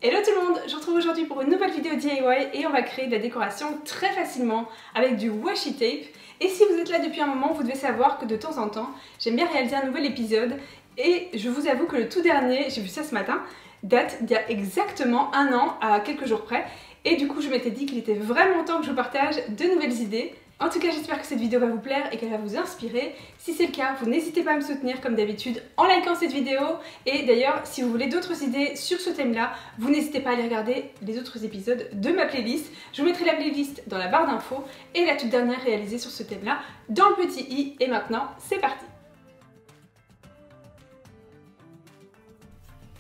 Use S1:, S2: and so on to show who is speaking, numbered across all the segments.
S1: Hello tout le monde, je vous retrouve aujourd'hui pour une nouvelle vidéo DIY et on va créer de la décoration très facilement avec du washi tape. Et si vous êtes là depuis un moment, vous devez savoir que de temps en temps, j'aime bien réaliser un nouvel épisode et je vous avoue que le tout dernier, j'ai vu ça ce matin, date d'il y a exactement un an à quelques jours près. Et du coup, je m'étais dit qu'il était vraiment temps que je vous partage de nouvelles idées. En tout cas, j'espère que cette vidéo va vous plaire et qu'elle va vous inspirer. Si c'est le cas, vous n'hésitez pas à me soutenir comme d'habitude en likant cette vidéo. Et d'ailleurs, si vous voulez d'autres idées sur ce thème-là, vous n'hésitez pas à aller regarder les autres épisodes de ma playlist. Je vous mettrai la playlist dans la barre d'infos et la toute dernière réalisée sur ce thème-là dans le petit i. Et maintenant, c'est parti!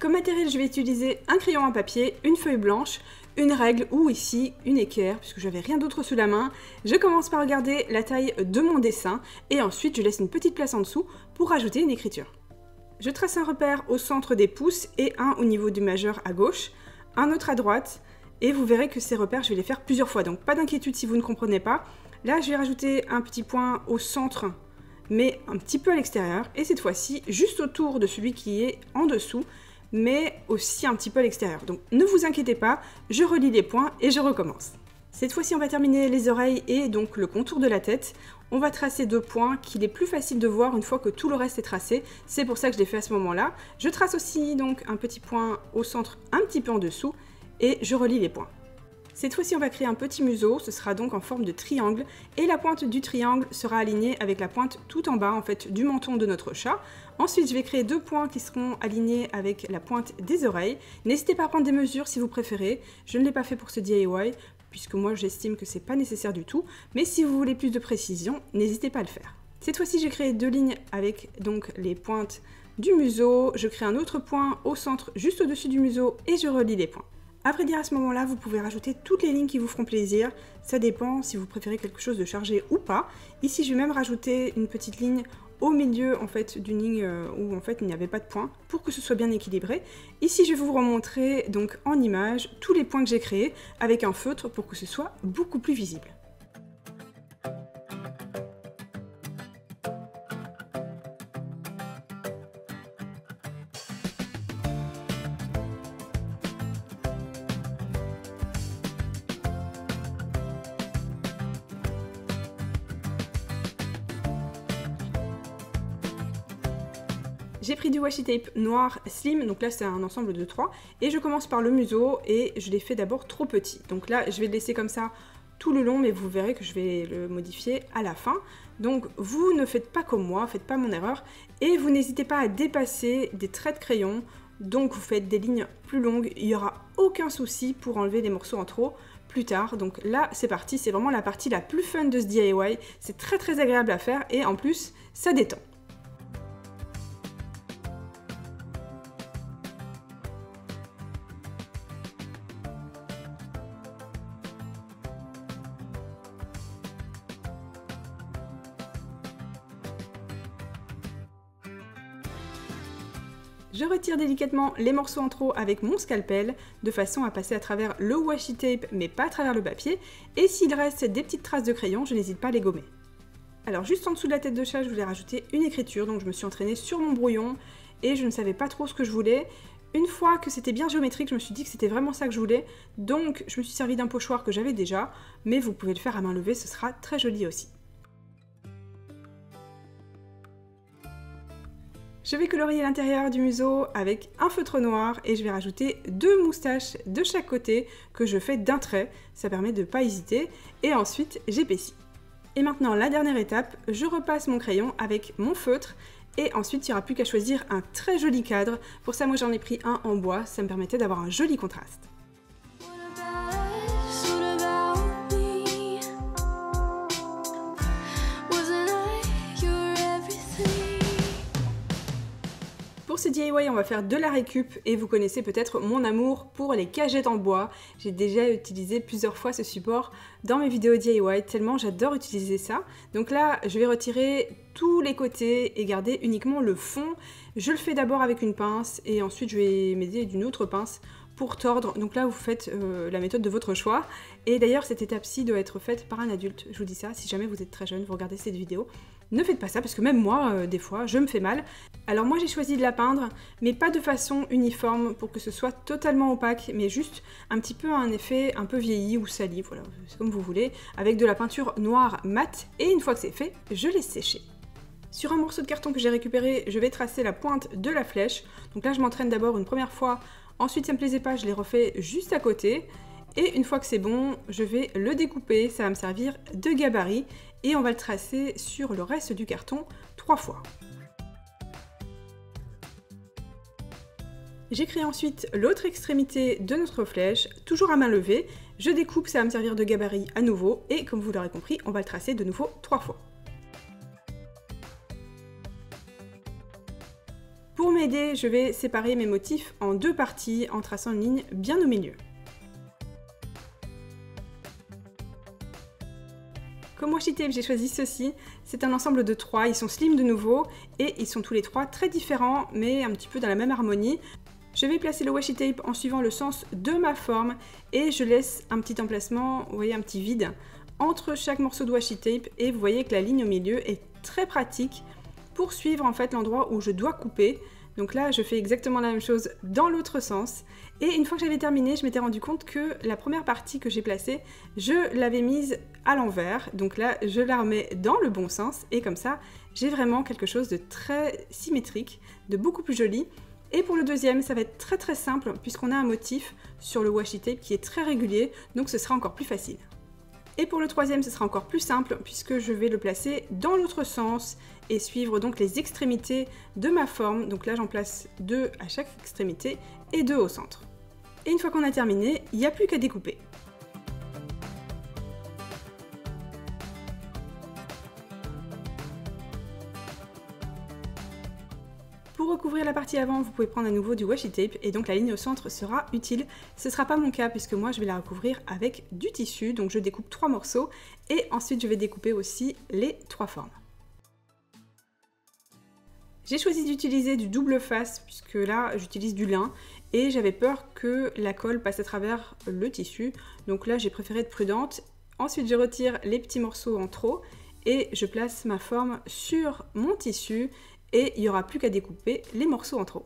S1: Comme matériel, je vais utiliser un crayon à papier, une feuille blanche, une règle ou ici une équerre puisque j'avais rien d'autre sous la main. Je commence par regarder la taille de mon dessin et ensuite je laisse une petite place en dessous pour ajouter une écriture. Je trace un repère au centre des pouces et un au niveau du majeur à gauche, un autre à droite et vous verrez que ces repères je vais les faire plusieurs fois, donc pas d'inquiétude si vous ne comprenez pas. Là je vais rajouter un petit point au centre mais un petit peu à l'extérieur et cette fois-ci juste autour de celui qui est en dessous, mais aussi un petit peu à l'extérieur. Donc ne vous inquiétez pas, je relie les points et je recommence. Cette fois-ci, on va terminer les oreilles et donc le contour de la tête. On va tracer deux points qu'il est plus facile de voir une fois que tout le reste est tracé. C'est pour ça que je l'ai fait à ce moment-là. Je trace aussi donc un petit point au centre, un petit peu en dessous, et je relie les points. Cette fois-ci, on va créer un petit museau, ce sera donc en forme de triangle, et la pointe du triangle sera alignée avec la pointe tout en bas, en fait, du menton de notre chat. Ensuite, je vais créer deux points qui seront alignés avec la pointe des oreilles. N'hésitez pas à prendre des mesures si vous préférez. Je ne l'ai pas fait pour ce DIY, puisque moi, j'estime que c'est pas nécessaire du tout. Mais si vous voulez plus de précision, n'hésitez pas à le faire. Cette fois-ci, j'ai créé deux lignes avec donc les pointes du museau. Je crée un autre point au centre, juste au-dessus du museau, et je relie les points. À vrai dire, à ce moment-là, vous pouvez rajouter toutes les lignes qui vous feront plaisir. Ça dépend si vous préférez quelque chose de chargé ou pas. Ici, je vais même rajouter une petite ligne au milieu en fait d'une ligne où en fait il n'y avait pas de points pour que ce soit bien équilibré. Ici, je vais vous remontrer donc en image tous les points que j'ai créés avec un feutre pour que ce soit beaucoup plus visible. J'ai pris du washi tape noir slim, donc là c'est un ensemble de 3, et je commence par le museau et je l'ai fait d'abord trop petit. Donc là je vais le laisser comme ça tout le long, mais vous verrez que je vais le modifier à la fin. Donc vous ne faites pas comme moi, faites pas mon erreur, et vous n'hésitez pas à dépasser des traits de crayon, donc vous faites des lignes plus longues, il n'y aura aucun souci pour enlever des morceaux en trop plus tard. Donc là c'est parti, c'est vraiment la partie la plus fun de ce DIY, c'est très agréable à faire et en plus ça détend. Je retire délicatement les morceaux en trop avec mon scalpel, de façon à passer à travers le washi tape, mais pas à travers le papier. Et s'il reste des petites traces de crayon, je n'hésite pas à les gommer. Alors juste en dessous de la tête de chat, je voulais rajouter une écriture, donc je me suis entraînée sur mon brouillon et je ne savais pas trop ce que je voulais. Une fois que c'était bien géométrique, je me suis dit que c'était vraiment ça que je voulais, donc je me suis servi d'un pochoir que j'avais déjà, mais vous pouvez le faire à main levée, ce sera très joli aussi. Je vais colorier l'intérieur du museau avec un feutre noir et je vais rajouter deux moustaches de chaque côté que je fais d'un trait, ça permet de ne pas hésiter, et ensuite j'épaissis. Et maintenant la dernière étape, je repasse mon crayon avec mon feutre et ensuite il n'y aura plus qu'à choisir un très joli cadre. Pour ça moi j'en ai pris un en bois, ça me permettait d'avoir un joli contraste. Pour ce DIY, on va faire de la récup et vous connaissez peut-être mon amour pour les cagettes en bois. J'ai déjà utilisé plusieurs fois ce support dans mes vidéos DIY, tellement j'adore utiliser ça. Donc là, je vais retirer tous les côtés et garder uniquement le fond. Je le fais d'abord avec une pince et ensuite je vais m'aider d'une autre pince pour tordre. Donc là, vous faites la méthode de votre choix. Et d'ailleurs, cette étape-ci doit être faite par un adulte. Je vous dis ça, si jamais vous êtes très jeune, vous regardez cette vidéo. Ne faites pas ça, parce que même moi, des fois, je me fais mal. Alors moi j'ai choisi de la peindre, mais pas de façon uniforme pour que ce soit totalement opaque, mais juste un petit peu un effet un peu vieilli ou sali, voilà, c'est comme vous voulez, avec de la peinture noire mate, et une fois que c'est fait, je laisse sécher. Sur un morceau de carton que j'ai récupéré, je vais tracer la pointe de la flèche, donc là je m'entraîne d'abord une première fois, ensuite ça me plaisait pas, je les refais juste à côté, et une fois que c'est bon, je vais le découper, ça va me servir de gabarit, et on va le tracer sur le reste du carton 3 fois. J'écris ensuite l'autre extrémité de notre flèche, toujours à main levée. Je découpe, ça va me servir de gabarit à nouveau, et comme vous l'aurez compris, on va le tracer de nouveau 3 fois. Pour m'aider, je vais séparer mes motifs en 2 parties en traçant une ligne bien au milieu. Comme washi tape, j'ai choisi ceci. C'est un ensemble de 3, ils sont slim de nouveau, et ils sont tous les 3 très différents, mais un petit peu dans la même harmonie. Je vais placer le washi tape en suivant le sens de ma forme et je laisse un petit emplacement, vous voyez, un petit vide entre chaque morceau de washi tape, et vous voyez que la ligne au milieu est très pratique pour suivre en fait l'endroit où je dois couper. Donc là je fais exactement la même chose dans l'autre sens, et une fois que j'avais terminé, je m'étais rendu compte que la première partie que j'ai placée, je l'avais mise à l'envers, donc là je la remets dans le bon sens, et comme ça j'ai vraiment quelque chose de très symétrique, de beaucoup plus joli. Et pour le deuxième, ça va être très simple puisqu'on a un motif sur le washi tape qui est très régulier, donc ce sera encore plus facile. Et pour le troisième, ce sera encore plus simple puisque je vais le placer dans l'autre sens et suivre donc les extrémités de ma forme. Donc là, j'en place 2 à chaque extrémité et 2 au centre. Et une fois qu'on a terminé, il n'y a plus qu'à découper. Pour recouvrir la partie avant, vous pouvez prendre à nouveau du washi tape et donc la ligne au centre sera utile. Ce ne sera pas mon cas puisque moi je vais la recouvrir avec du tissu, donc je découpe 3 morceaux et ensuite je vais découper aussi les 3 formes. J'ai choisi d'utiliser du double face puisque là j'utilise du lin et j'avais peur que la colle passe à travers le tissu, donc là j'ai préféré être prudente. Ensuite je retire les petits morceaux en trop et je place ma forme sur mon tissu. Et il n'y aura plus qu'à découper les morceaux en trop.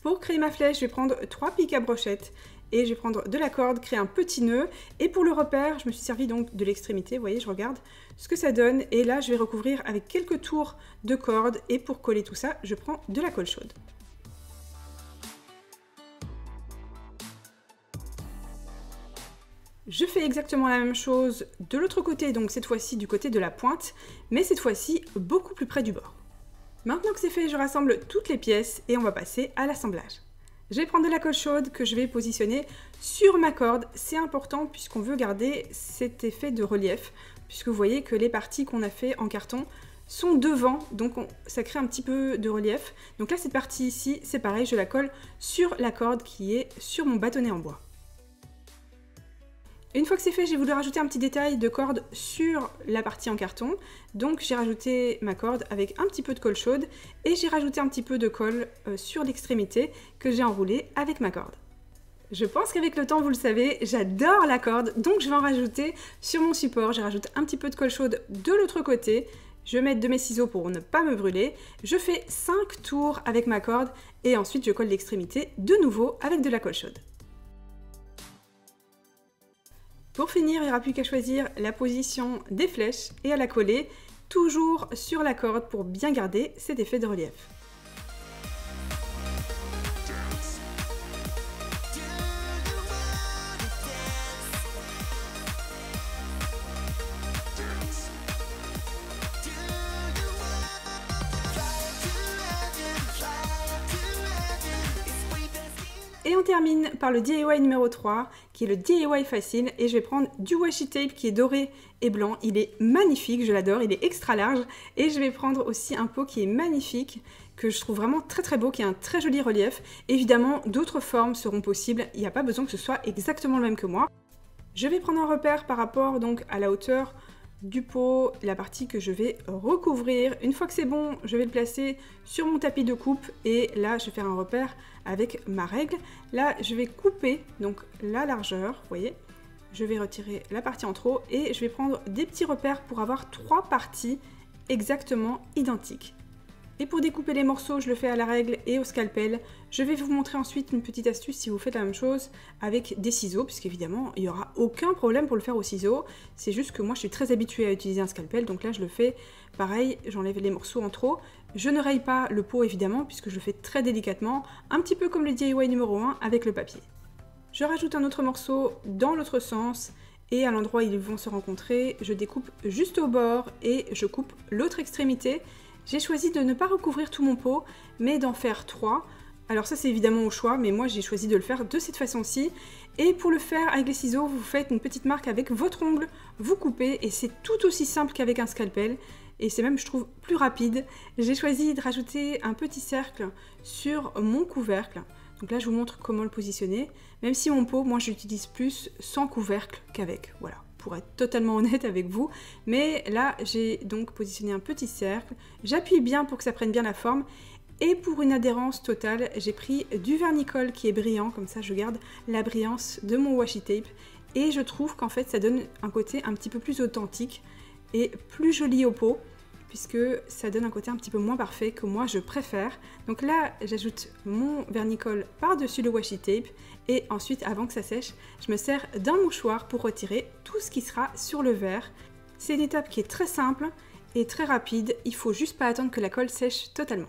S1: Pour créer ma flèche, je vais prendre 3 pics à brochette et je vais prendre de la corde, créer un petit nœud. Et pour le repère, je me suis servi donc de l'extrémité, vous voyez, je regarde ce que ça donne. Et là, je vais recouvrir avec quelques tours de corde et pour coller tout ça, je prends de la colle chaude. Je fais exactement la même chose de l'autre côté, donc cette fois-ci du côté de la pointe, mais cette fois-ci beaucoup plus près du bord. Maintenant que c'est fait, je rassemble toutes les pièces et on va passer à l'assemblage. Je vais prendre de la colle chaude que je vais positionner sur ma corde. C'est important puisqu'on veut garder cet effet de relief, puisque vous voyez que les parties qu'on a fait en carton sont devant, donc ça crée un petit peu de relief. Donc là, cette partie ici, c'est pareil, je la colle sur la corde qui est sur mon bâtonnet en bois. Une fois que c'est fait, j'ai voulu rajouter un petit détail de corde sur la partie en carton. Donc j'ai rajouté ma corde avec un petit peu de colle chaude et j'ai rajouté un petit peu de colle sur l'extrémité que j'ai enroulée avec ma corde. Je pense qu'avec le temps, vous le savez, j'adore la corde, donc je vais en rajouter sur mon support. Je rajoute un petit peu de colle chaude de l'autre côté. Je vais mettre de mes ciseaux pour ne pas me brûler. Je fais 5 tours avec ma corde et ensuite je colle l'extrémité de nouveau avec de la colle chaude. Pour finir, il n'y aura plus qu'à choisir la position des flèches et à la coller, toujours sur la corde pour bien garder cet effet de relief. Et on termine par le DIY numéro 3, qui est le DIY facile, et je vais prendre du washi tape qui est doré et blanc. Il est magnifique, je l'adore, il est extra large, et je vais prendre aussi un pot qui est magnifique, que je trouve vraiment très beau, qui a un très joli relief. Évidemment, d'autres formes seront possibles, il n'y a pas besoin que ce soit exactement le même que moi. Je vais prendre un repère par rapport donc à la hauteur du pot, la partie que je vais recouvrir. Une fois que c'est bon, je vais le placer sur mon tapis de coupe et là je vais faire un repère avec ma règle. Là je vais couper donc la largeur, vous voyez, je vais retirer la partie en trop et je vais prendre des petits repères pour avoir 3 parties exactement identiques. Et pour découper les morceaux, je le fais à la règle et au scalpel. Je vais vous montrer ensuite une petite astuce si vous faites la même chose avec des ciseaux, puisqu'évidemment, il n'y aura aucun problème pour le faire au ciseau. C'est juste que moi, je suis très habituée à utiliser un scalpel, donc là, je le fais pareil, j'enlève les morceaux en trop. Je ne raye pas le pot, évidemment, puisque je le fais très délicatement, un petit peu comme le DIY numéro 1 avec le papier. Je rajoute un autre morceau dans l'autre sens, et à l'endroit où ils vont se rencontrer, je découpe juste au bord et je coupe l'autre extrémité. J'ai choisi de ne pas recouvrir tout mon pot, mais d'en faire 3. Alors ça c'est évidemment au choix, mais moi j'ai choisi de le faire de cette façon-ci. Et pour le faire avec les ciseaux, vous faites une petite marque avec votre ongle, vous coupez, et c'est tout aussi simple qu'avec un scalpel. Et c'est même, je trouve, plus rapide. J'ai choisi de rajouter un petit cercle sur mon couvercle. Donc là je vous montre comment le positionner. Même si mon pot, moi j'utilise plus sans couvercle qu'avec, voilà. Pour être totalement honnête avec vous, mais là j'ai donc positionné un petit cercle, j'appuie bien pour que ça prenne bien la forme, et pour une adhérence totale, j'ai pris du vernicole qui est brillant, comme ça je garde la brillance de mon washi tape, et je trouve qu'en fait ça donne un côté un petit peu plus authentique et plus joli au pot, puisque ça donne un côté un petit peu moins parfait que moi je préfère. Donc là j'ajoute mon vernicole par-dessus le washi tape et ensuite avant que ça sèche, je me sers d'un mouchoir pour retirer tout ce qui sera sur le verre. C'est une étape qui est très simple et très rapide, il faut juste pas attendre que la colle sèche totalement.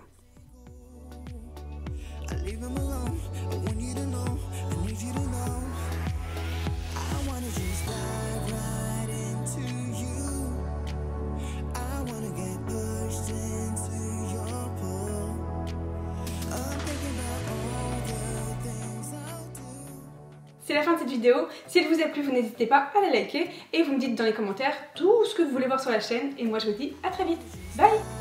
S1: C'est la fin de cette vidéo. Si elle vous a plu, vous n'hésitez pas à la liker et vous me dites dans les commentaires tout ce que vous voulez voir sur la chaîne. Et moi je vous dis à très vite. Bye!